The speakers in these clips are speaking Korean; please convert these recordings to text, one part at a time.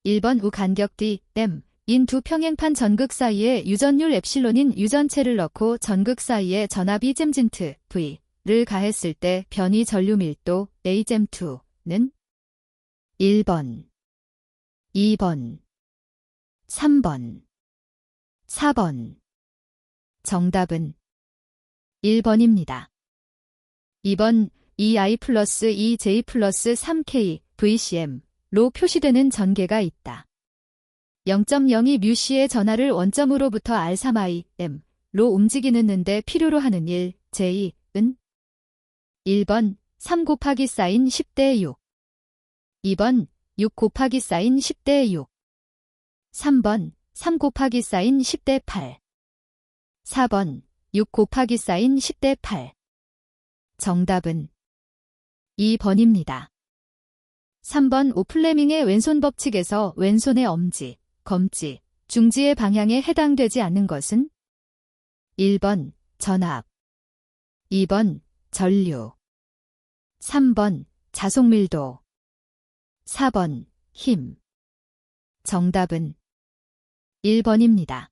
1번 우 간격 D, M, 인 두 평행판 전극 사이에 유전율 엡실론인 유전체를 넣고 전극 사이에 전압이 잼진트 V를 가했을 때 변이 전류 밀도 A잼2는 1번, 2번, 3번, 4번. 정답은 1번입니다. 2번, 2i 플러스 2j 플러스 3k VCM로 표시되는 전개가 있다. 0.02 뮤시의 전하를 원점으로부터 R3IM로 움직이는데 필요로 하는 1, J은 1번 3 곱하기 사인 10대 6 2번 6 곱하기 사인 10대 6 3번 3 곱하기 사인 10대 8 4번 6 곱하기 사인 10대 8 정답은 2번입니다. 3번 오플레밍의 왼손 법칙에서 왼손의 엄지, 검지, 중지의 방향에 해당되지 않는 것은 1번 전압, 2번 전류, 3번 자속밀도, 4번 힘. 정답은 1번입니다.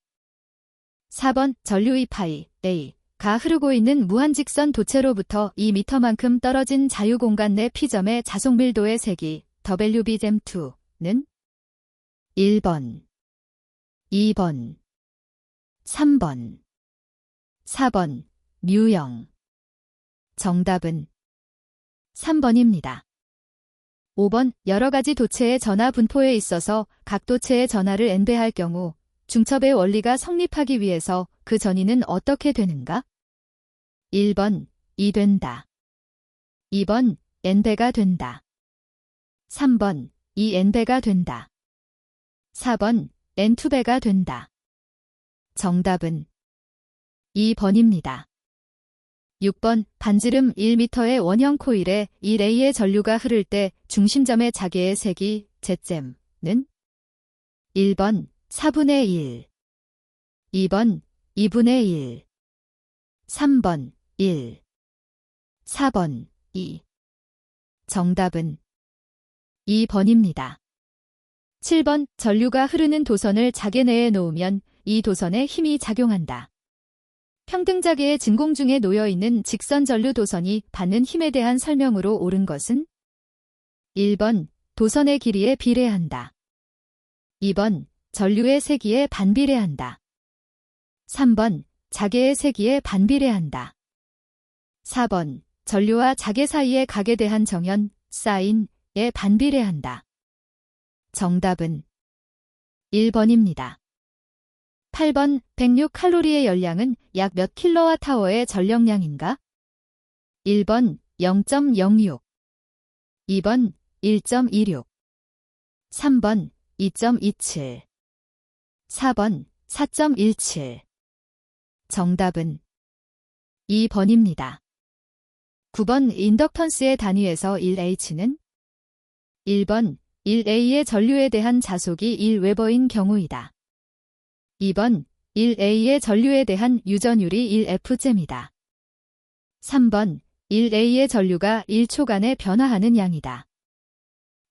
4번 전류의 파이 A가 흐르고 있는 무한직선 도체로부터 2m만큼 떨어진 자유공간 내 P점의 자속밀도의 세기 WB잼2는 1번, 2번, 3번, 4번 뮤0. 정답은 3번입니다. 5번 여러 가지 도체의 전하 분포에 있어서 각 도체의 전하를 n배할 경우 중첩의 원리가 성립하기 위해서 그 전위는 어떻게 되는가? 1번 2 된다. 2번 n배가 된다. 3번 2n배가 된다. 4번 n2배가 된다. 정답은 2번입니다. 6번 반지름 1m의 원형 코일에 1A의 전류가 흐를 때 중심점의 자개의 색이 Z잼는 1번 4분의 1, 2번 2분의 1, 3번 1, 4번 2. 정답은 2번입니다. 7번 전류가 흐르는 도선을 자개 내에 놓으면 이 도선에 힘이 작용한다. 평등자개의 진공 중에 놓여있는 직선 전류 도선이 받는 힘에 대한 설명으로 옳은 것은 1번 도선의 길이에 비례한다. 2번 전류의 세기에 반비례한다. 3번 자개의 세기에 반비례한다. 4번 전류와 자개 사이의 각에 대한 정현, 사인에 반비례한다. 정답은 1번입니다. 8번 106칼로리의 열량은 약 몇 킬로와트아워의 전력량인가? 1번 0.06, 2번 1.26, 3번 2.27, 4번 4.17. 정답은 2번입니다. 9번 인덕턴스의 단위에서 1H는 1번 1A의 전류에 대한 자속이 1웨버인 경우이다. 2번 1A의 전류에 대한 유전율이 1F잼이다. 3번 1A의 전류가 1초간에 변화하는 양이다.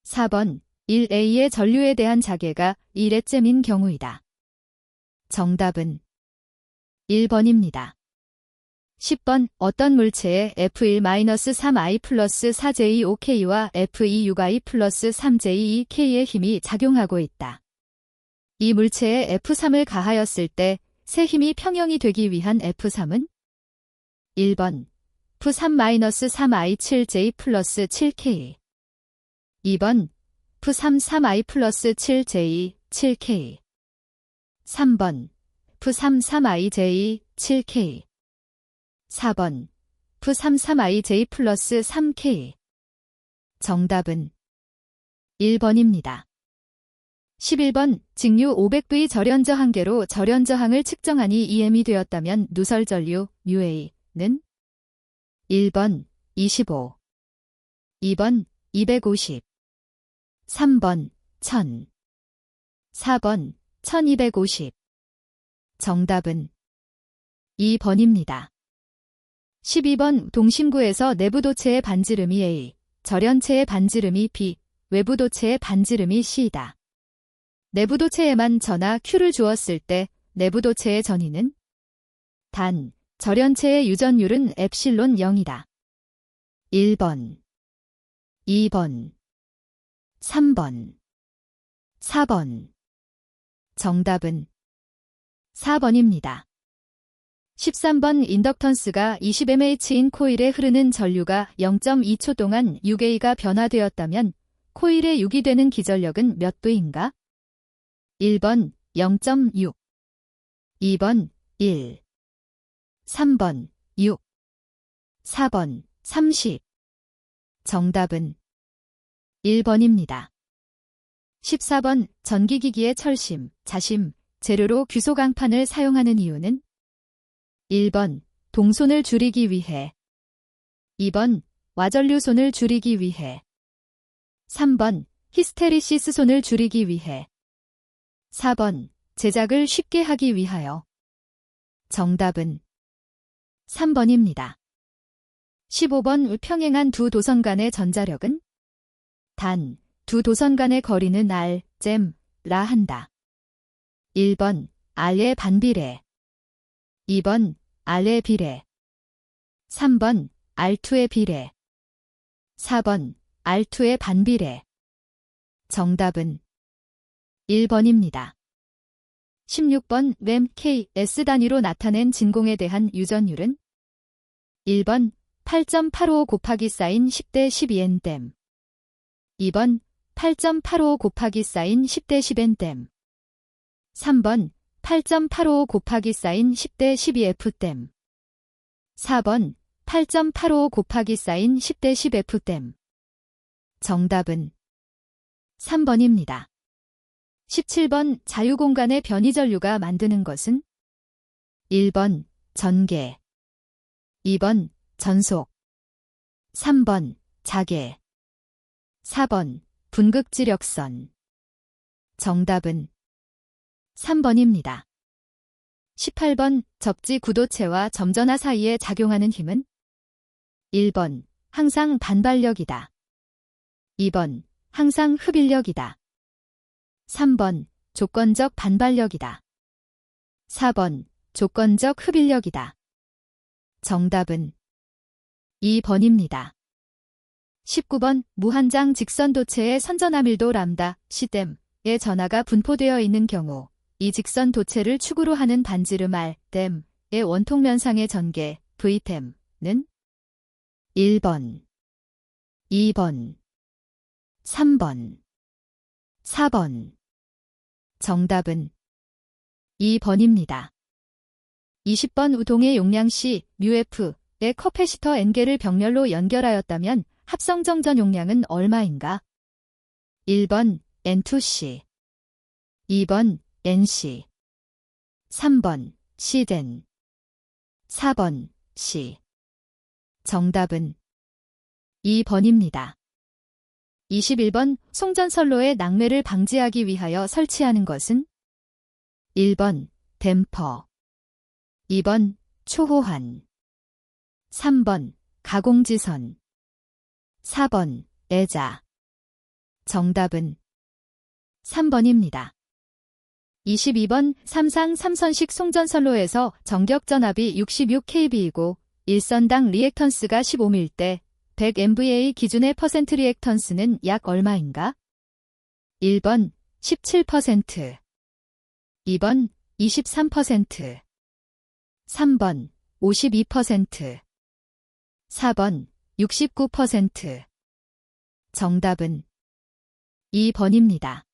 4번 1A의 전류에 대한 자개가 1F잼인 경우이다. 정답은 1번입니다. 10번 어떤 물체에 F1-3i 플러스 4j5k와 F2-6i 플러스 3j2k의 힘이 작용하고 있다. 이 물체에 F3을 가하였을 때 새 힘이 평형이 되기 위한 F3은 1번 F3-3i7j 플러스 7k 2번 F3-3i 플러스 7j 7k 3번 F3-3ij 7k 4번 F3-3ij 플러스 3k. 정답은 1번입니다. 11번 직류 500V 절연저 한계로 절연저항을 측정하니 EM이 되었다면 누설전류 μA는 1번 25, 2번 250, 3번 1000, 4번 1250. 정답은 2번입니다. 12번 동심구에서 내부도체의 반지름이 A, 절연체의 반지름이 B, 외부도체의 반지름이 C이다. 내부도체에만 전하 Q를 주었을 때 내부도체의 전위는 단, 절연체의 유전율은 엡실론 0이다. 1번, 2번, 3번, 4번. 정답은 4번입니다. 13번 인덕턴스가 20mH인 코일에 흐르는 전류가 0.2초 동안 6A가 변화되었다면 코일에 6이 되는 기전력은 몇 도인가? 1번 0.6, 2번 1, 3번 6, 4번 30. 정답은 1번입니다. 14번 전기기기의 철심, 자심, 재료로 규소강판을 사용하는 이유는 1번 동손을 줄이기 위해, 2번 와전류손을 줄이기 위해, 3번 히스테리시스 손을 줄이기 위해, 4번 제작을 쉽게 하기 위하여. 정답은 3번입니다. 15번 평행한 두 도선 간의 전자력은 단, 두 도선 간의 거리는 R, 라 한다. 1번 R의 반비례, 2번 R의 비례, 3번 R2의 비례, 4번 R2의 반비례. 정답은 1번입니다. 16번 램 K/S 단위로 나타낸 진공에 대한 유전율은 1번 8.855 곱하기 사인 10대 12N댐, 2번 8.855 곱하기 사인 10대 10N댐, 3번 8.855 곱하기 사인 10대 12F댐, 4번 8.855 곱하기 사인 10대 10F댐. 정답은 3번입니다. 17번 자유공간의 변이전류가 만드는 것은 1번 전개, 2번 전속, 3번 자개, 4번 분극지력선. 정답은 3번입니다. 18번 접지 구도체와 점전화 사이에 작용하는 힘은 1번 항상 반발력이다. 2번 항상 흡인력이다. 3번 조건적 반발력이다. 4번 조건적 흡인력이다. 정답은 2번입니다. 19번 무한장 직선도체의 선전함일도 람다 C댐의 전하가 분포되어 있는 경우 이 직선도체를 축으로 하는 반지름 R댐의 원통면상의 전개 V댐은 1번, 2번, 3번, 4번. 정답은 2번입니다. 20번 우동의 용량시 μF의 커패시터 N개를 병렬로 연결하였다면 합성정전 용량은 얼마인가? 1번 N2C, 2번 NC, 3번 Cden, 4번 C. 정답은 2번입니다. 21번 송전선로의 낙매를 방지하기 위하여 설치하는 것은 1번 댐퍼, 2번 초호환, 3번 가공지선, 4번 애자. 정답은 3번입니다. 22번 삼상 3선식 송전선로에서 전격전압이 66kV이고 1선당 리액턴스가 15ml 때 100MVA 기준의 퍼센트 리액턴스는 약 얼마인가? 1번 17%, 2번 23%, 3번 52%, 4번 69%. 정답은 2번입니다.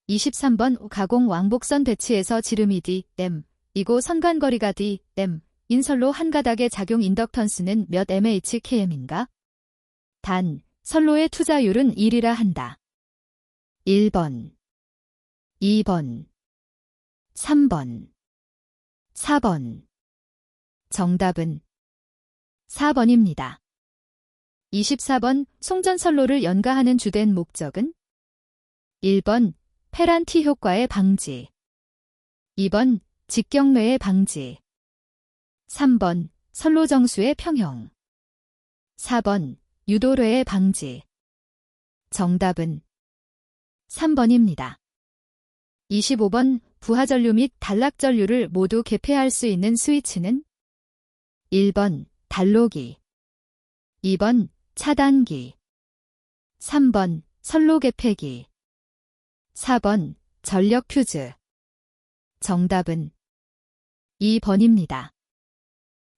23번 가공 왕복선 배치에서 지름이 D/M, 이고 선간거리가 D/M, 인선로 한 가닥의 작용 인덕턴스는 몇 mHkm인가? 단, 선로의 투자율은 1이라 한다. 1번, 2번, 3번, 4번. 정답은 4번입니다. 24번 송전선로를 연가하는 주된 목적은 1번 페란티 효과의 방지, 2번 직경매의 방지, 3번 선로 정수의 평형, 4번 유도뢰의 방지. 정답은 3번입니다. 25번 부하전류 및 단락전류를 모두 개폐할 수 있는 스위치는 1번 단로기, 2번 차단기, 3번 선로 개폐기, 4번 전력 퓨즈. 정답은 2번입니다.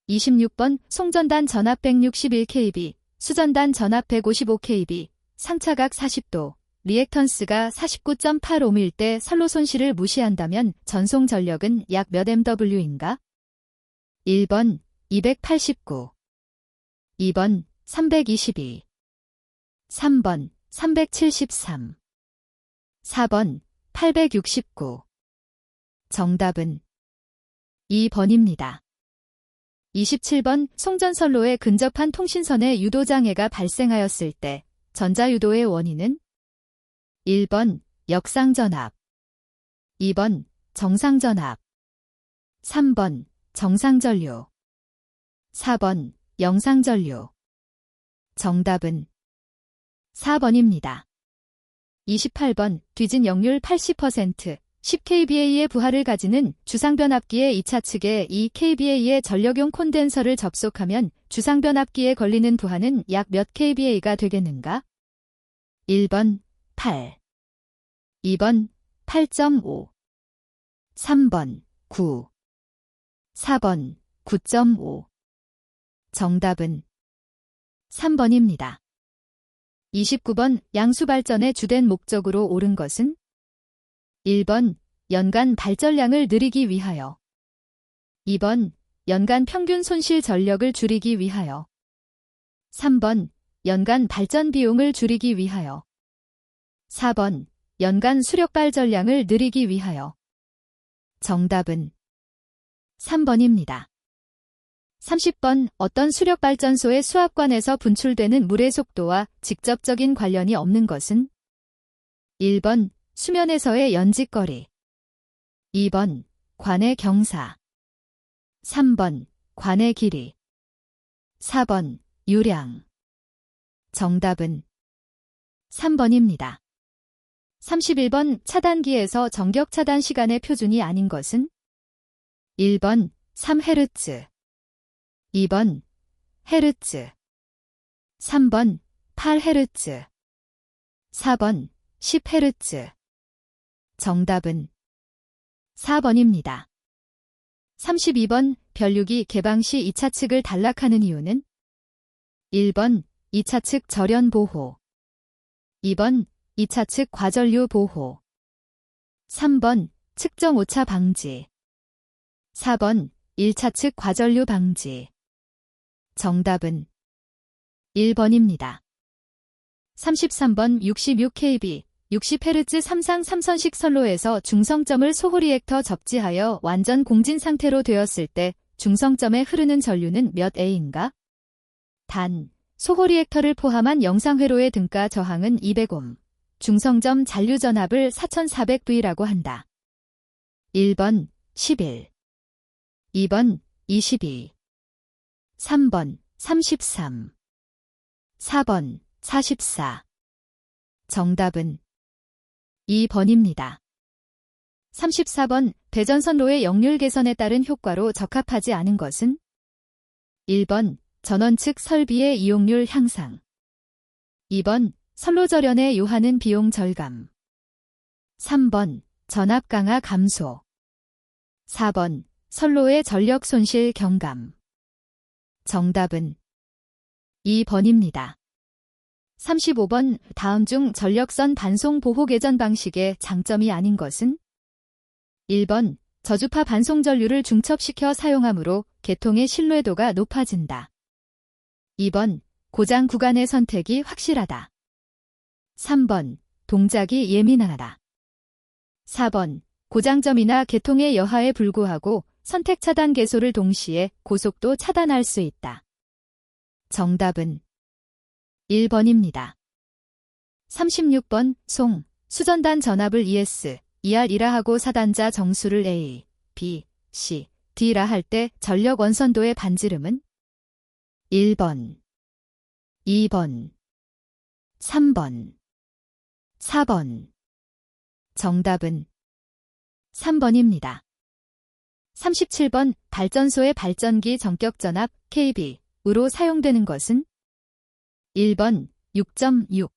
26번 송전단 전압 161kV, 수전단 전압 155kV, 상차각 40도, 리액턴스가 49.8ohm일 때 선로 손실을 무시한다면 전송 전력은 약 몇 MW인가? 1번 289, 2번 322, 3번 373, 4번 869. 정답은 2번입니다. 27번 송전선로에 근접한 통신선에 유도장애가 발생하였을 때 전자유도의 원인은 1번 역상전압, 2번 정상전압, 3번 정상전류, 4번 영상전류. 정답은 4번입니다. 28번 뒤진 역률 80%, 10kVA의 부하를 가지는 주상변압기의 2차 측에 2kVA의 전력용 콘덴서를 접속하면 주상변압기에 걸리는 부하는 약 몇 kVA가 되겠는가? 1번 8, 2번 8.5, 3번 9, 4번 9.5. 정답은 3번입니다. 29번 양수발전의 주된 목적으로 옳은 것은 1번 연간 발전량을 늘리기 위하여, 2번 연간 평균 손실 전력을 줄이기 위하여, 3번 연간 발전 비용을 줄이기 위하여, 4번 연간 수력 발전량을 늘리기 위하여. 정답은 3번입니다. 30번 어떤 수력발전소의 수압관에서 분출되는 물의 속도와 직접적인 관련이 없는 것은 1번 수면에서의 연직거리, 2번 관의 경사, 3번 관의 길이, 4번 유량. 정답은 3번입니다. 31번 차단기에서 전격 차단 시간의 표준이 아닌 것은 1번 3Hz, 2번 헤르츠, 3번 8Hz, 4번 10Hz. 정답은 4번입니다. 32번 변류기 개방 시 2차 측을 단락하는 이유는 1번 2차 측 절연 보호, 2번 2차 측 과전류 보호, 3번 측정 오차 방지, 4번 1차 측 과전류 방지. 정답은 1번입니다. 33번 66kV, 60Hz 삼상 3선식 선로에서 중성점을 소호리액터 접지하여 완전 공진 상태로 되었을 때 중성점에 흐르는 전류는 몇 A인가? 단, 소호리액터를 포함한 영상회로의 등가 저항은 200ohm, 중성점 잔류 전압을 4400V라고 한다. 1번 11, 2번 22, 3번 33, 4번 44. 정답은 2번입니다. 34번 대전선로의 역률 개선에 따른 효과로 적합하지 않은 것은 1번 전원 측 설비의 이용률 향상, 2번 선로 절연에 요하는 비용 절감, 3번 전압 강화 감소, 4번 선로의 전력 손실 경감. 정답은 2번입니다. 35번 다음 중 전력선 반송 보호 개전 방식의 장점이 아닌 것은 1번 저주파 반송 전류를 중첩시켜 사용하므로 계통의 신뢰도가 높아진다. 2번 고장 구간의 선택이 확실하다. 3번 동작이 예민하다. 4번 고장점이나 계통의 여하에 불구하고 선택 차단 개소를 동시에 고속도 차단할 수 있다. 정답은 1번입니다. 36번 송, 수전단 전압을 ES, ER이라 하고 사단자 정수를 A, B, C, D라 할 때 전력 원선도의 반지름은 1번, 2번, 3번, 4번. 정답은 3번입니다. 37번 발전소의 발전기 전격 전압 kV으로 사용되는 것은 1번 6.6,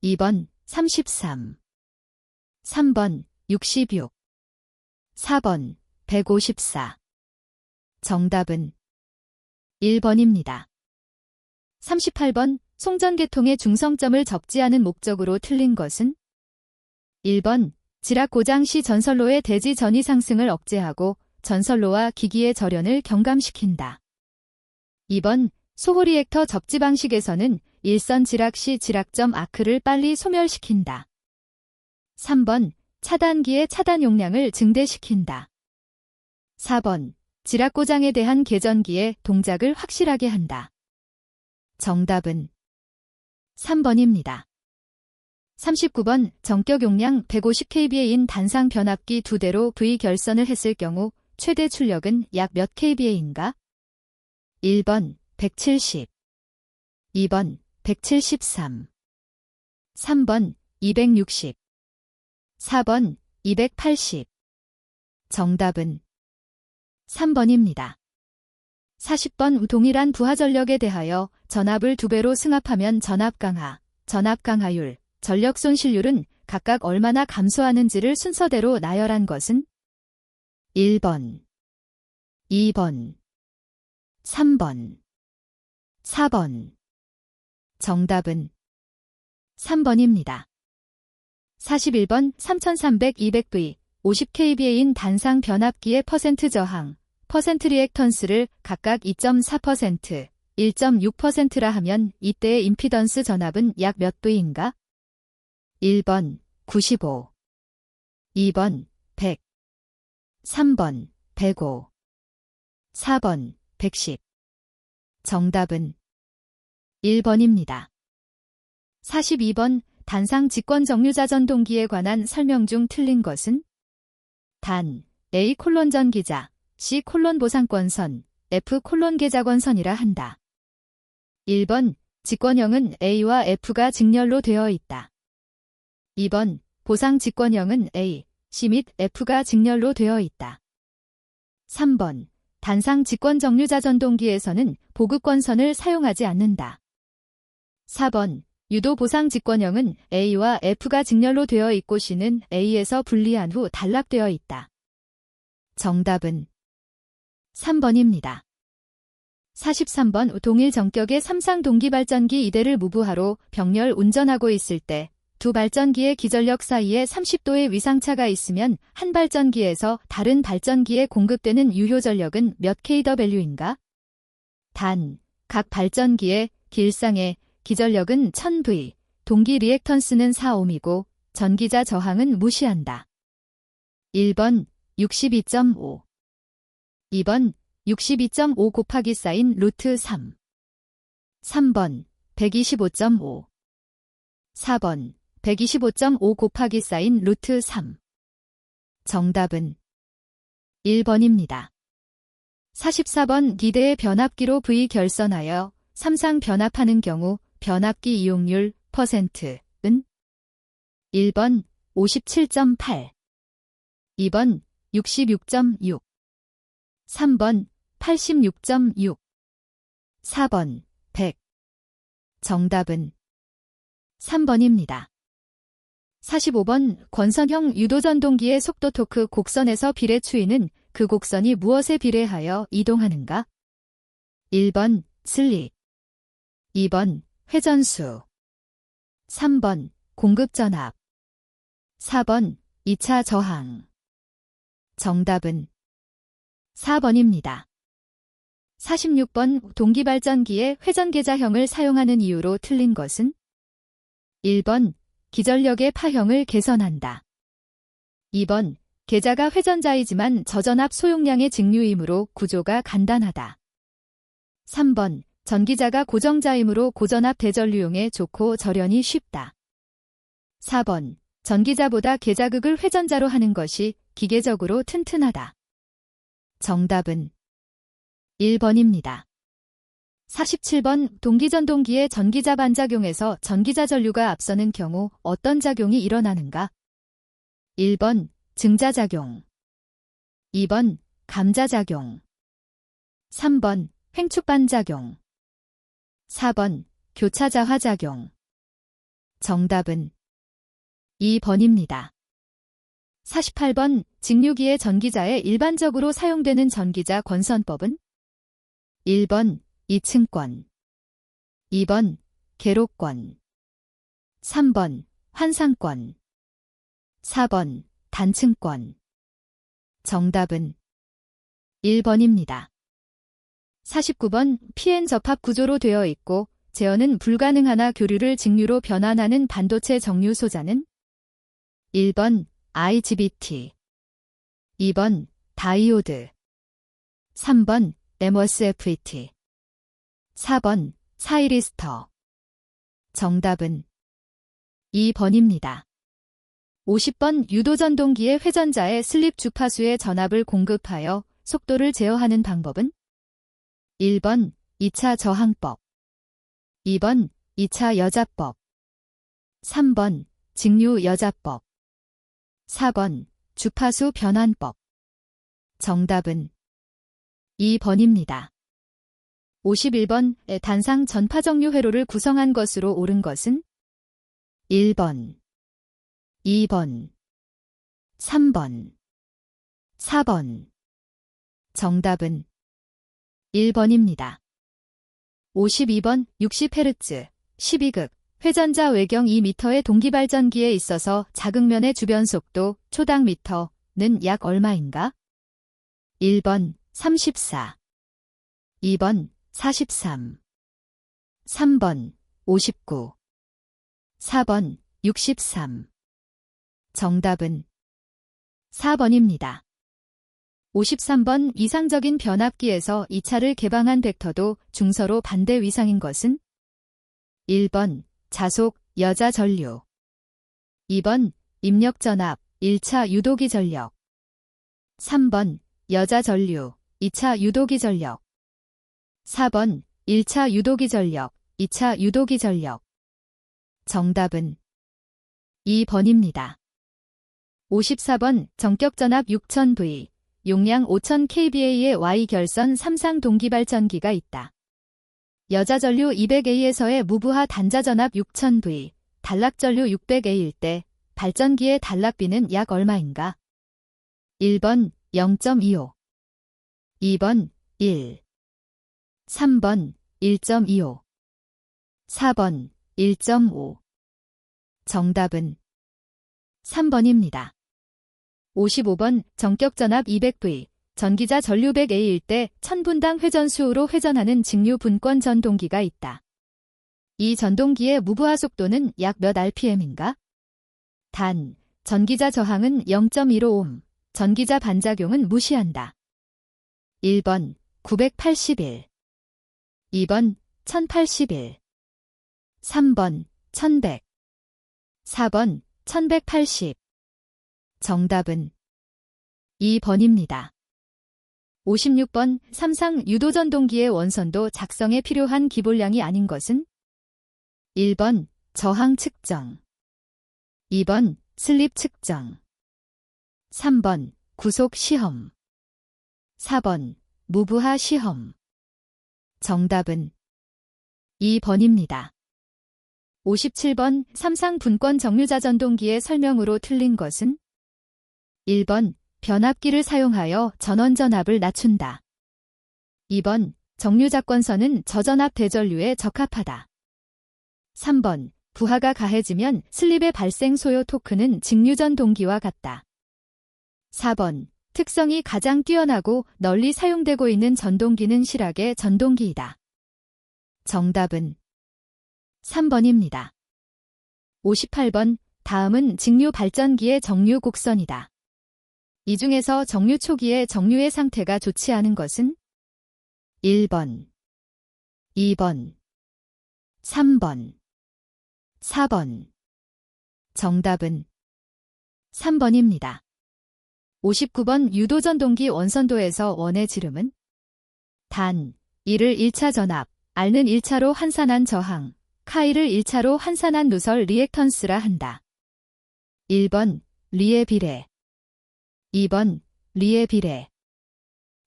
2번 33, 3번 66, 4번 154. 정답은 1번입니다. 38번 송전계통의 중성점을 접지 않은 목적으로 틀린 것은 1번 지락 고장 시 전선로의 대지 전이 상승을 억제하고 전선로와 기기의 절연을 경감시킨다. 2번 소호 리액터 접지 방식에서는 일선 지락 시 지락점 아크를 빨리 소멸시킨다. 3번 차단기의 차단 용량을 증대시킨다. 4번 지락 고장에 대한 개전기의 동작을 확실하게 한다. 정답은 3번입니다. 39번 전격 용량 150kVA인 단상 변압기 2대로 V 결선을 했을 경우 최대 출력은 약 몇 kVA인가? 1번 170, 2번 173, 3번 260, 4번 280. 정답은 3번입니다. 40번 동일한 부하 전력에 대하여 전압을 2배로 승합하면 전압 강하, 전압 강하율, 전력 손실률은 각각 얼마나 감소하는지를 순서대로 나열한 것은 1번, 2번, 3번, 4번. 정답은 3번입니다. 41번 3300-200V, 50kVA인 단상 변압기의 퍼센트 저항, 퍼센트 리액턴스를 각각 2.4%, 1.6%라 하면 이때의 임피던스 전압은 약 몇 V인가? 1번 95, 2번 100, 3번 105, 4번 110. 정답은 1번입니다. 42번 단상 직권 정류자 전동기에 관한 설명 중 틀린 것은 단 A 콜론 전기자, C 콜론 보상권선, F 콜론 계좌권선이라 한다. 1번 직권형은 A와 F가 직렬로 되어 있다. 2번 보상 직권형은 A, C 및 F가 직렬로 되어 있다. 3번 단상 직권 정류자 전동기에서는 보급권선을 사용하지 않는다. 4번 유도 보상 직권형은 A와 F가 직렬로 되어 있고 C는 A에서 분리한 후 단락되어 있다. 정답은 3번입니다. 43번 동일 전격의 삼상 동기발전기 2대를 무부하로 병렬 운전하고 있을 때 두 발전기의 기전력 사이에 30도의 위상차가 있으면 한 발전기에서 다른 발전기에 공급되는 유효전력은 몇 kW인가? 단, 각 발전기의 길상의 기전력은 1000V, 동기 리액턴스는 4ohm이고 전기자 저항은 무시한다. 1번 62.5, 2번 62.5 곱하기 사인 루트 3, 3번 125.5, 4번 125.5 곱하기 사인 루트 3. 정답은 1번입니다. 44번 기대의 변압기로 V 결선하여 삼상 변압하는 경우 변압기 이용률 %은 1번 57.8, 2번 66.6, 3번 86.6, 4번 100. 정답은 3번입니다. 45번 권선형 유도전동기의 속도 토크 곡선에서 비례 추이는 그 곡선이 무엇에 비례하여 이동하는가? 1번 슬립, 2번 회전수, 3번 공급전압, 4번 2차 저항. 정답은 4번입니다. 46번 동기발전기의 회전계좌형을 사용하는 이유로 틀린 것은 1번 기전력의 파형을 개선한다. 2번 계좌가 회전자이지만 저전압 소용량의 직류이므로 구조가 간단하다. 3번 전기자가 고정자이므로 고전압 대전류용에 좋고 절연이 쉽다. 4번 전기자보다 계좌극을 회전자로 하는 것이 기계적으로 튼튼하다. 정답은 1번입니다. 47번 동기전동기의 전기자 반작용에서 전기자 전류가 앞서는 경우 어떤 작용이 일어나는가? 1번 증자작용. 2번 감자작용. 3번 횡축반작용. 4번 교차자화작용. 정답은 2번입니다. 48번 직류기의 전기자에 일반적으로 사용되는 전기자 권선법은 1번 이층권, 2번 계로권, 3번 환상권, 4번 단층권. 정답은 1번입니다. 49번 PN 접합 구조로 되어 있고 제어는 불가능하나 교류를 직류로 변환하는 반도체 정류 소자는 1번 IGBT, 2번 다이오드, 3번 MOSFET, 4번 사이리스터. 정답은 2번입니다. 50번 유도전동기의 회전자의 슬립 주파수의 전압을 공급하여 속도를 제어하는 방법은 1번 2차 저항법, 2번 2차 여자법, 3번 직류 여자법, 4번 주파수 변환법. 정답은 2번입니다. 51번 단상 전파정류 회로를 구성한 것으로 옳은 것은 1번, 2번, 3번, 4번. 정답은 1번입니다. 52번 60Hz 12극 회전자 외경 2m의 동기발전기에 있어서 자극면의 주변 속도 초당 미터는 약 얼마인가? 1번 34, 2번 43, 3번 59, 4번 63. 정답은 4번입니다. 53번 이상적인 변압기에서 2차를 개방한 벡터도 중서로 반대 위상인 것은 1번 자속 여자 전류, 2번 입력 전압 1차 유도기 전력, 3번 여자 전류 2차 유도기 전력, 4번 1차 유도기 전력 2차 유도기 전력. 정답은 2번입니다. 54번 정격전압 6000V 용량 5000kVA의 Y결선 3상 동기발전기가 있다. 여자전류 200A에서의 무부하 단자전압 6000V, 단락전류 600A일 때 발전기의 단락비는 약 얼마인가? 1번 0.25, 2번 1, 3번 1.25, 4번 1.5. 정답은 3번입니다. 55번 정격전압 200V, 전기자 전류 100A일 때 1000분당 회전수로 회전하는 직류 분권 전동기가 있다. 이 전동기의 무부하 속도는 약 몇 RPM인가? 단, 전기자 저항은 0.15옴, 전기자 반작용은 무시한다. 1번 981, 2번 1081, 3번 1100, 4번 1180. 정답은 2번입니다. 56번 삼상 유도전동기의 원선도 작성에 필요한 기본량이 아닌 것은 1번 저항 측정, 2번 슬립 측정, 3번 구속 시험, 4번 무부하 시험. 정답은 2번입니다. 57번 삼상 분권 정류자 전동기의 설명으로 틀린 것은 1번 변압기를 사용하여 전원 전압을 낮춘다. 2번 정류자권선은 저전압 대전류에 적합하다. 3번 부하가 가해지면 슬립의 발생 소요 토크는 직류전 동기와 같다. 4번 특성이 가장 뛰어나고 널리 사용되고 있는 전동기는 실학의 전동기이다. 정답은 3번입니다. 58번 다음은 직류 발전기의 정류 곡선이다. 이 중에서 정류 초기에 정류의 상태가 좋지 않은 것은 1번, 2번, 3번, 4번. 정답은 3번입니다. 59번 유도전동기 원선도에서 원의 지름은 단, 이를 1차 전압, R는 1차로 환산한 저항, 카이를 1차로 환산한 누설 리액턴스라 한다. 1번 리의 비례, 2번 리에 비례.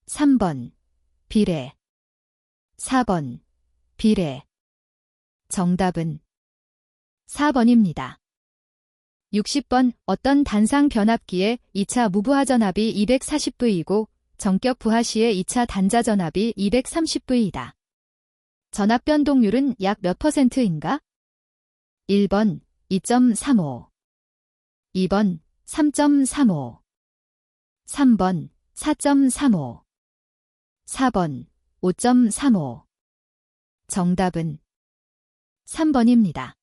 3번 비례. 4번 비례. 정답은 4번입니다. 60번 어떤 단상 변압기의 2차 무부하 전압이 240V이고 정격 부하 시의 2차 단자 전압이 230V이다. 전압 변동률은 약 몇 %인가? 1번 2.35, 2번 3.35, 3번 4.35, 4번 5.35. 정답은 3번입니다.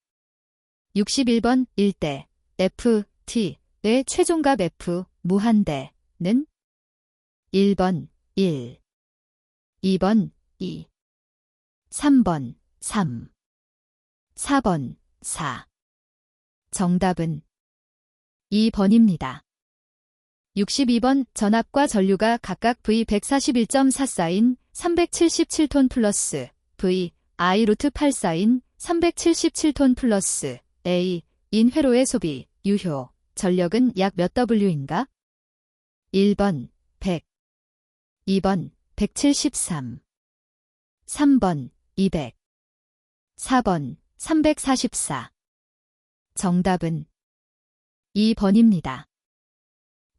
61번 1대 F, T의 최종값 F, 무한대는 1번 1, 2번 2, 3번 3, 4번 4. 정답은 2번입니다. 62번 전압과 전류가 각각 V141.44인 377톤 플러스 V I 루트 84인 377톤 플러스 A 인 회로의 소비, 유효, 전력은 약 몇 W인가? 1번 100, 2번 173, 3번 200, 4번 344. 정답은 2번입니다.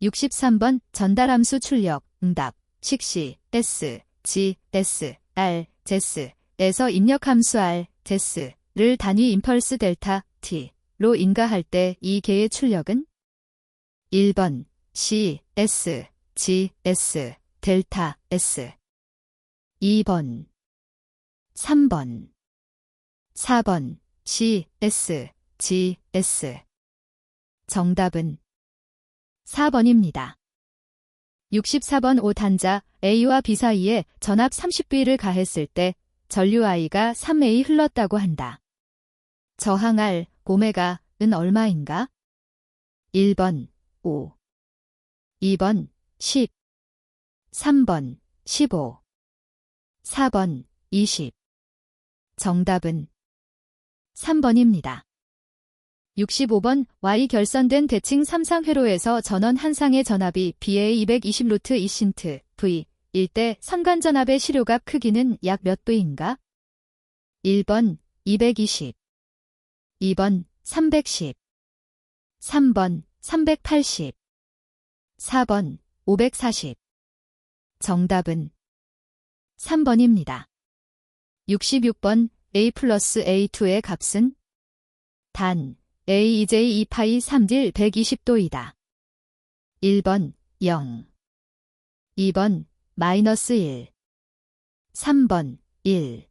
63번 전달함수 출력, 응답, 식시, S, G, S, R, 제스에서 입력함수 R, 제스를 단위 임펄스 델타, T로 인가할 때 이 개의 출력은 1번 C, S, G, S, 델타, S 2번 3번 4번 C, S, G, S. 정답은 4번입니다. 64번 5단자 A와 B 사이에 전압 30V를 가했을 때 전류 I가 3A 흘렀다고 한다. 저항 R, 오메가는 얼마인가? 1번 5, 2번 10, 3번 15, 4번 20. 정답은 3번입니다. 65번 Y 결선된 대칭 3상 회로에서 전원 한 상의 전압이 BA 220 루트 2신트 V일 때 선간 전압의 시료값 크기는 약 몇 V인가? 1번 220, 2번 310, 3번 380, 4번 540. 정답은 3번입니다. 66번 A 플러스 A2의 값은 단 AEJ 2파이 3딜 120도이다. 1번 0, 2번 마이너스 1, 3번 1,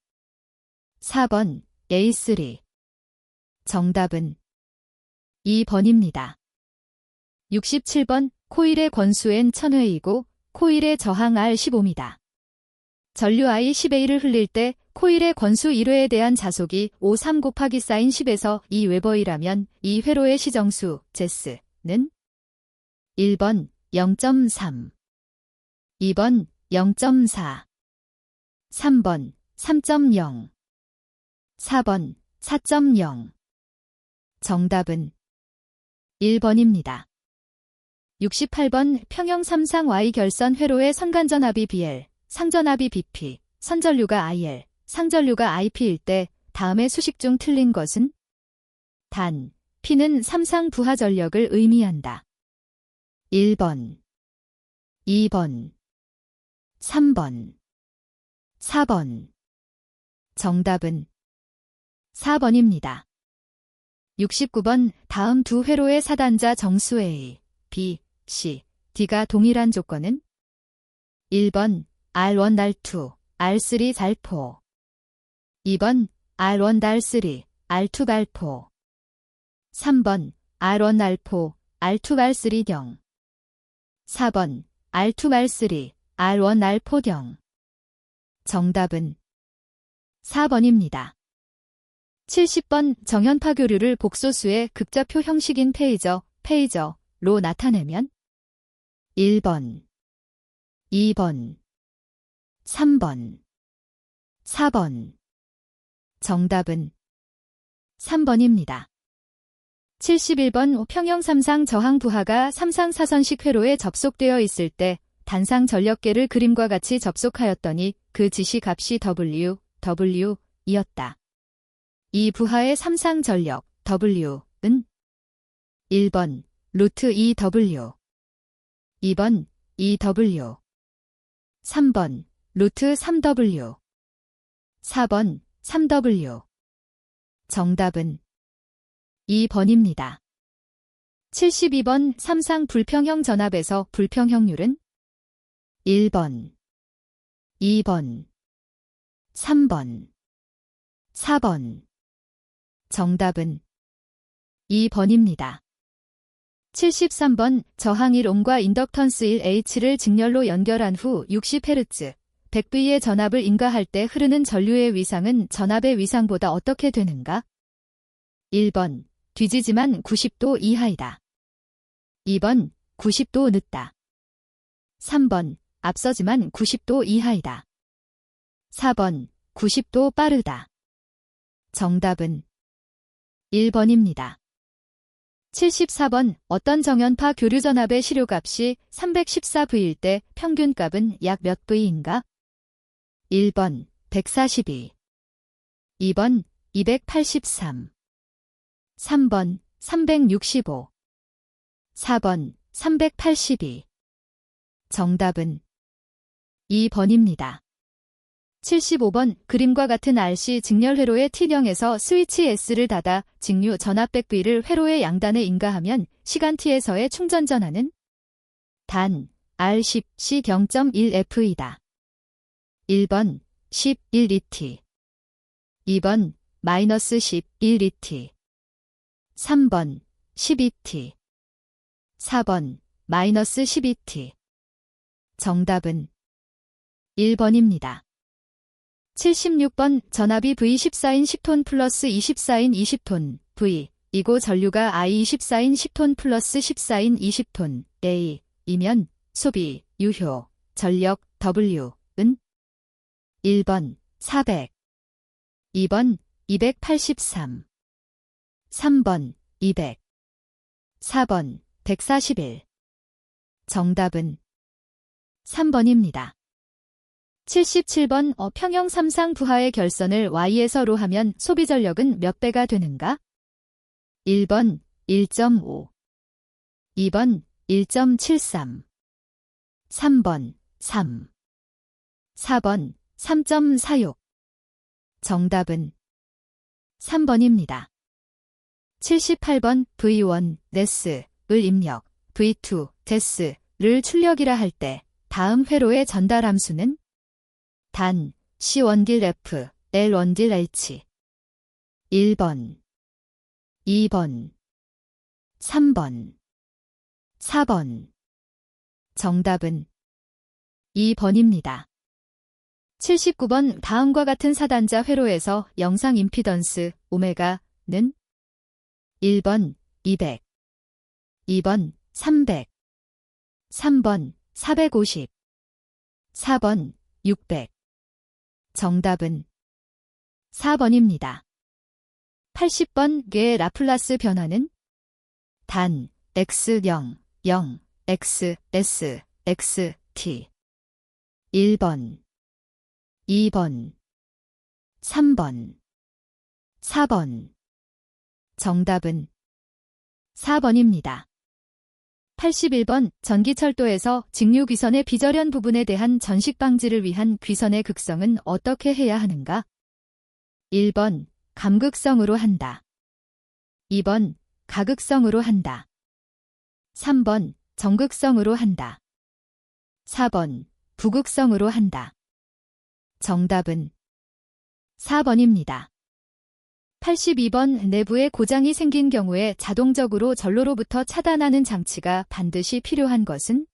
4번 A3. 정답은 2번입니다. 67번 코일의 권수 N 1000회이고 코일의 저항 R 15입니다. 전류 I 10A를 흘릴 때 코일의 권수 1회에 대한 자속이 53 곱하기 사인 10에서 2웨버이라면 이 회로의 시정수 제스는 1번 0.3, 2번 0.4, 3번 3.0, 4번 4.0. 정답은 1번입니다. 68번 평형 3상 Y 결선 회로의 선간전압이 BL, 상전압이 BP, 선전류가 IL, 상전류가 IP일 때 다음의 수식 중 틀린 것은? 단, P는 3상 부하 전력을 의미한다. 1번, 2번, 3번, 4번. 정답은 4번입니다. 69번 다음 두 회로의 사단자 정수 A, B, C, D가 동일한 조건은? 1번 R1, R2, R3 살포, 2번 R1, R3, R2 발포, 3번 R1 알포, R2 발3경, 4번 R2 발3, R1 알포경. 정답은 4번입니다. 70번 정연파 교류를 복소수의 극좌표 형식인 페이저로 나타내면 1번, 2번, 3번, 4번. 정답은 3번입니다. 71번 평형 3상 저항 부하가 3상 사선식 회로에 접속되어 있을 때 단상 전력계를 그림과 같이 접속하였더니 그 지시 값이 W, 이었다. 이 부하의 3상 전력 W는 1번 루트 2W, 2번 2W, 3번 루트 3W, 4번 3W. 정답은 2번입니다. 72번 3상 불평형 전압에서 불평형률은 1번, 2번, 3번, 4번. 정답은 2번입니다. 73번 저항 1옴과 인덕턴스 1H를 직렬로 연결한 후 60Hz, 100V의 전압을 인가할 때 흐르는 전류의 위상은 전압의 위상보다 어떻게 되는가? 1번 뒤지지만 90도 이하이다. 2번 90도 늦다. 3번 앞서지만 90도 이하이다. 4번 90도 빠르다. 정답은 1번입니다. 74번 어떤 정연파 교류전압의 시료값이 314V일 때 평균값은 약 몇 V인가? 1번 142, 2번 283, 3번 365, 4번 382. 정답은 2번입니다. 75번 그림과 같은 RC 직렬회로의 T령에서 스위치 S를 닫아 직류 전압 100V를 회로의 양단에 인가하면 시간 T에서의 충전 전하는 단 R10 C 0.1F이다. 1번 11ET, 2번 마이너스 11ET, 3번 12T, 4번 마이너스 12T. 정답은 1번입니다. 76번 전압이 V14인 10톤 플러스 24인 20톤 V 이고 전류가 I24인 10톤 플러스 14인 20톤 A 이면 소비, 유효, 전력 W은 1번 400, 2번 283, 3번 200, 4번 141. 정답은 3번입니다. 77번 평형 3상 부하의 결선을 Y에서 로 하면 소비 전력은 몇 배가 되는가? 1번 1.5, 2번 1.73, 3번 3, 4번 3.46. 정답은 3번입니다. 78번 V1 데스을 입력, V2 데스를 출력이라 할 때 다음 회로의 전달 함수는 단 C1딜 F, L1딜 H. 1번, 2번, 3번, 4번. 정답은 2번입니다. 79번 다음과 같은 사단자 회로에서 영상 임피던스 오메가는 1번 200, 2번 300, 3번 450, 4번 600. 정답은 4번입니다. 80번 의 라플라스 변화는 단 x0, 0, x, s, x, t. 1번, 2번, 3번, 4번. 정답은 4번입니다. 81번 전기철도에서 직류 귀선의 비절연 부분에 대한 전식 방지를 위한 귀선의 극성은 어떻게 해야 하는가? 1번 감극성으로 한다. 2번 가극성으로 한다. 3번 정극성으로 한다. 4번 부극성으로 한다. 정답은 4번입니다. 82번 내부에 고장이 생긴 경우에 자동적으로 전로로부터 차단하는 장치가 반드시 필요한 것은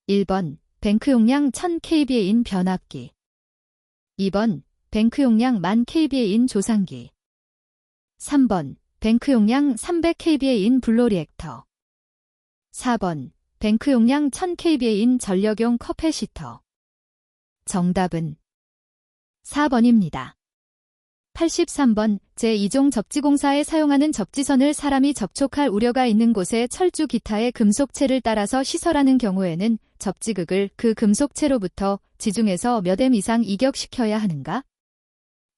1번 뱅크 용량 1000kVA인 변압기, 2번 뱅크 용량 10,000kVA인 조상기, 3번 뱅크 용량 300kVA인 블로리액터, 4번 뱅크 용량 1000kVA인 전력용 커패시터. 정답은 4번입니다. 83번 제2종 접지공사에 사용하는 접지선을 사람이 접촉할 우려가 있는 곳에 철주 기타의 금속체를 따라서 시설하는 경우에는 접지극을 그 금속체로부터 지중에서 몇 m 이상 이격시켜야 하는가?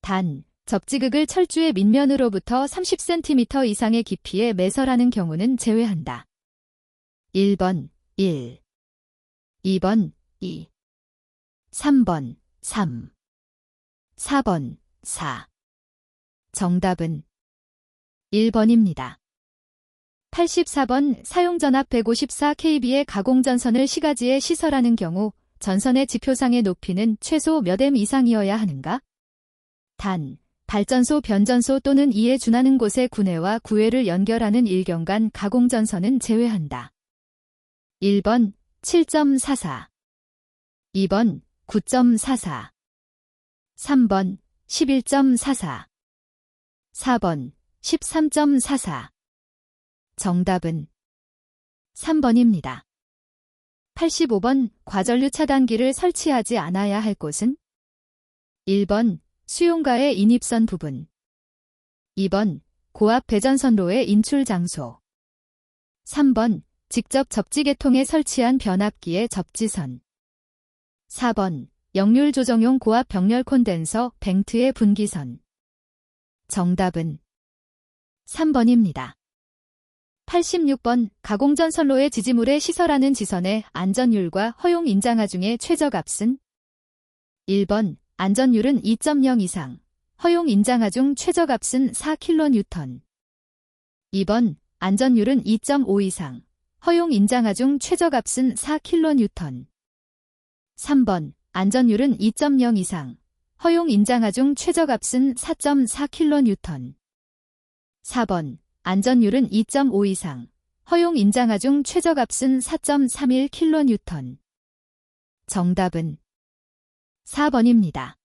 단, 접지극을 철주의 밑면으로부터 30cm 이상의 깊이에 매설하는 경우는 제외한다. 1번 1, 2번 2, 3번 3, 4번 4. 정답은 1번입니다. 84번 사용전압 154kV의 가공전선을 시가지에 시설하는 경우 전선의 지표상의 높이는 최소 몇 m 이상이어야 하는가? 단, 발전소, 변전소 또는 이에 준하는 곳의 구내와 구외를 연결하는 일경간 가공전선은 제외한다. 1번 7.44, 2번 9.44, 3번 11.44, 4번 13.44. 정답은 3번입니다. 85번 과전류 차단기를 설치하지 않아야 할 곳은? 1번 수용가의 인입선 부분, 2번 고압 배전선로의 인출 장소, 3번 직접 접지계통에 설치한 변압기의 접지선, 4번 역률 조정용 고압 병렬 콘덴서 뱅트의 분기선. 정답은 3번입니다. 86번 가공전선로의 지지물에 시설하는 지선의 안전율과 허용 인장하 중에 최저값은? 1번 안전율은 2.0 이상, 허용 인장하 중 최저값은 4kN. 2번 안전율은 2.5 이상, 허용 인장하 중 최저값은 4kN. 3번 안전율은 2.0 이상, 허용 인장하 중 최저값은 4.4kN. 4번 안전율은 2.5 이상, 허용 인장하 중 최저값은 4.31kN. 정답은 4번입니다.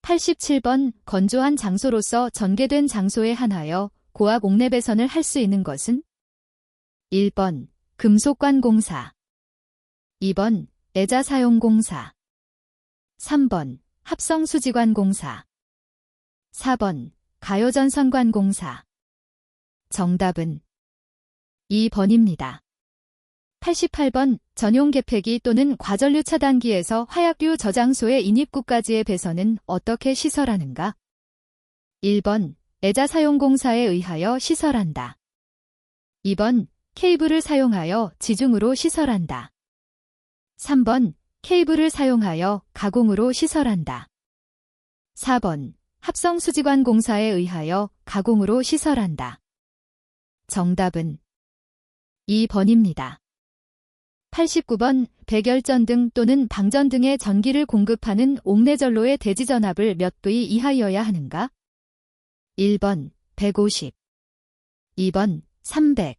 87번 건조한 장소로서 전개된 장소에 한하여 고압 옥내 배선을 할 수 있는 것은? 1번 금속관공사, 2번 애자사용공사, 3번 합성수지관공사, 4번 가요전선관공사. 정답은 2번입니다. 88번 전용 개폐기 또는 과전류 차단기에서 화약류 저장소의 인입구까지의 배선은 어떻게 시설하는가? 1번 애자사용공사에 의하여 시설한다. 2번 케이블을 사용하여 지중으로 시설한다. 3번 케이블을 사용하여 가공으로 시설한다. 4번 합성수지관공사에 의하여 가공으로 시설한다. 정답은 2번입니다. 89번 백열전 등 또는 방전 등의 전기를 공급하는 옥내전로의 대지전압을 몇 V 이하여야 하는가? 1번 150, 2번 300,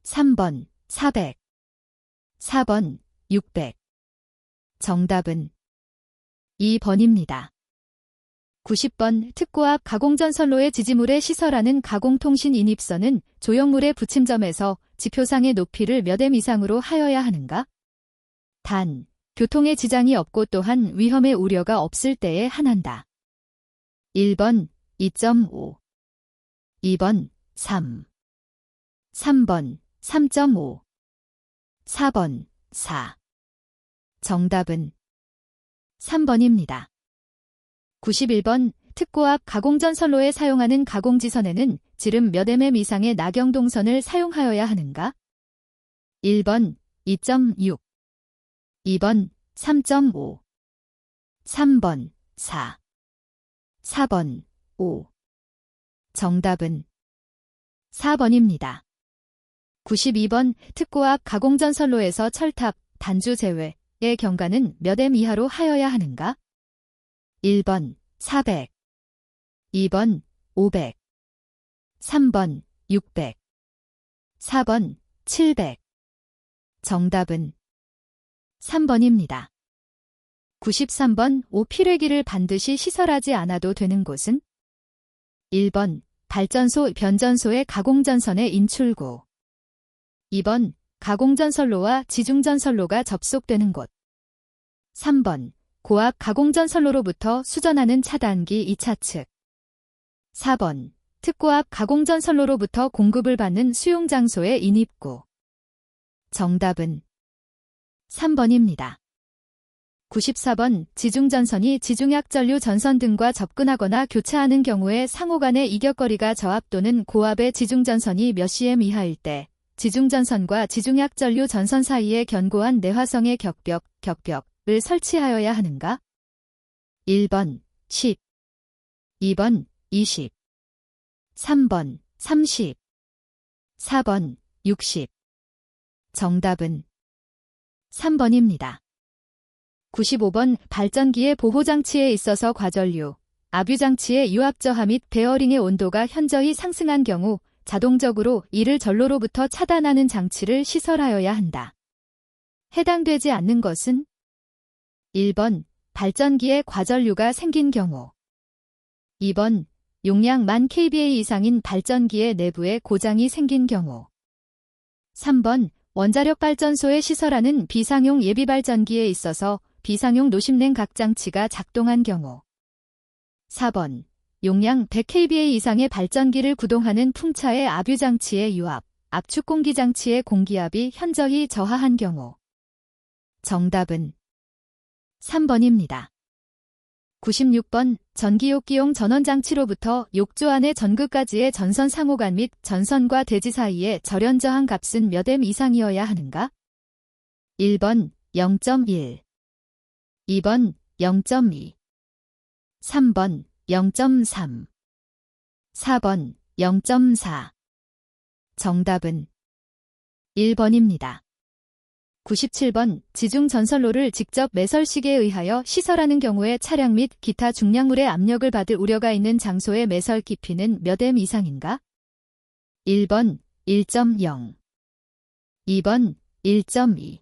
3번 400, 4번 600. 정답은 2번입니다. 90번 특고압 가공전선로의 지지물에 시설하는 가공통신 인입선은 조형물의 붙임점에서 지표상의 높이를 몇 m 이상으로 하여야 하는가? 단, 교통에 지장이 없고 또한 위험의 우려가 없을 때에 한한다. 1번 2.5, 2번 3, 3번 3.5, 4번 4. 정답은 3번입니다. 91번 특고압 가공전선로에 사용하는 가공지선에는 지름 몇 mm 이상의 나경동선을 사용하여야 하는가? 1번 2.6, 2번 3.5, 3번 4, 4번 5. 정답은 4번입니다. 92번 특고압 가공전선로에서 철탑, 단주 제외의 경과는 몇 m 이하로 하여야 하는가? 1번 400, 2번 500, 3번 600, 4번 700. 정답은 3번입니다. 93번 오필회기를 반드시 시설하지 않아도 되는 곳은? 1번 발전소, 변전소의 가공전선의 인출구, 2번 가공전선로와 지중전선로가 접속되는 곳, 3번 고압 가공전 선로로부터 수전하는 차단기 2차 측. 4번. 특고압 가공전 선로로부터 공급을 받는 수용 장소의 인입구. 정답은 3번입니다. 94번. 지중전선이 지중약전류 전선 등과 접근하거나 교차하는 경우에 상호 간의 이격거리가 저압 또는 고압의 지중전선이 몇 cm 이하일 때 지중전선과 지중약전류 전선 사이에 견고한 내화성의 격벽을 설치하여야 하는가? 1번 10, 2번 20, 3번 30, 4번 60. 정답은 3번입니다. 95번. 발전기의 보호장치에 있어서 과전류, 압유장치의 유압저하 및 베어링의 온도가 현저히 상승한 경우 자동적으로 이를 전로로부터 차단하는 장치를 시설하여야 한다. 해당되지 않는 것은 1번. 발전기에 과전류가 생긴 경우, 2번. 용량 1000kVA 이상인 발전기의 내부에 고장이 생긴 경우, 3번. 원자력발전소에 시설하는 비상용 예비발전기에 있어서 비상용 노심냉각 장치가 작동한 경우, 4번. 용량 100kVA 이상의 발전기를 구동하는 풍차의 압유장치의 유압, 압축공기장치의 공기압이 현저히 저하한 경우. 정답은 3번입니다. 96번. 전기욕기용 전원장치로부터 욕조 안의 전극까지의 전선 상호간 및 전선과 대지 사이의 절연저항 값은 몇 M 이상이어야 하는가? 1번 0.1, 2번 0.2, 3번 0.3, 4번 0.4. 정답은 1번입니다. 97번. 지중전선로를 직접 매설식에 의하여 시설하는 경우에 차량 및 기타 중량물의 압력을 받을 우려가 있는 장소의 매설 깊이는 몇 M 이상인가? 1번 1.0, 2번 1.2,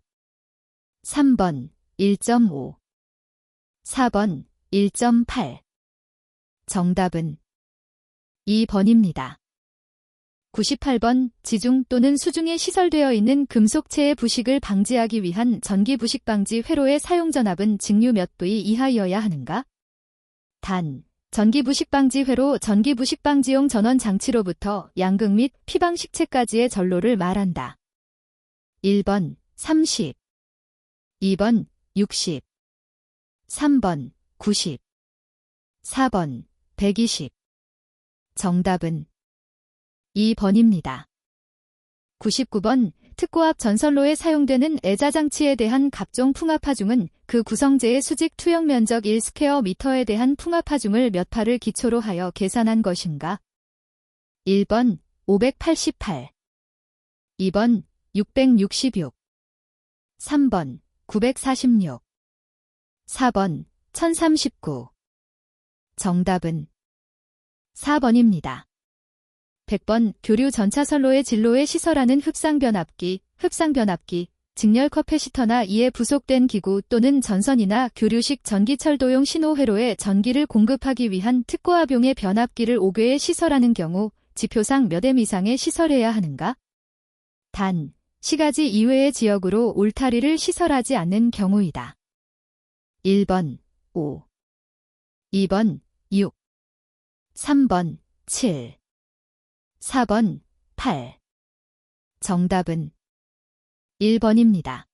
3번 1.5, 4번 1.8. 정답은 2번입니다. 98번. 지중 또는 수중에 시설되어 있는 금속체의 부식을 방지하기 위한 전기 부식 방지 회로의 사용 전압은 직류 몇 V 이하여야 하는가? 단. 전기 부식 방지 회로 전기 부식 방지용 전원 장치로부터 양극 및 피방식체까지의 전로를 말한다. 1번 30, 2번 60, 3번 90, 4번 120. 정답은 2번입니다. 99번. 특고압 전선로에 사용되는 애자장치에 대한 각종 풍압하중은 그 구성재의 수직 투영 면적 1스퀘어미터에 대한 풍압하중을 몇 파를 기초로 하여 계산한 것인가? 1번 588, 2번 666, 3번 946, 4번 1039. 정답은 4번입니다. 100번. 교류 전차선로의 진로에 시설하는 흡상변압기, 직렬 커패시터나 이에 부속된 기구 또는 전선이나 교류식 전기철도용 신호회로에 전기를 공급하기 위한 특고압용의 변압기를 5개에 시설하는 경우 지표상 몇 M 이상에 시설해야 하는가? 단, 시가지 이외의 지역으로 울타리를 시설하지 않는 경우이다. 1번 5, 2번 6, 3번 7, 4번 8. 정답은 1번입니다.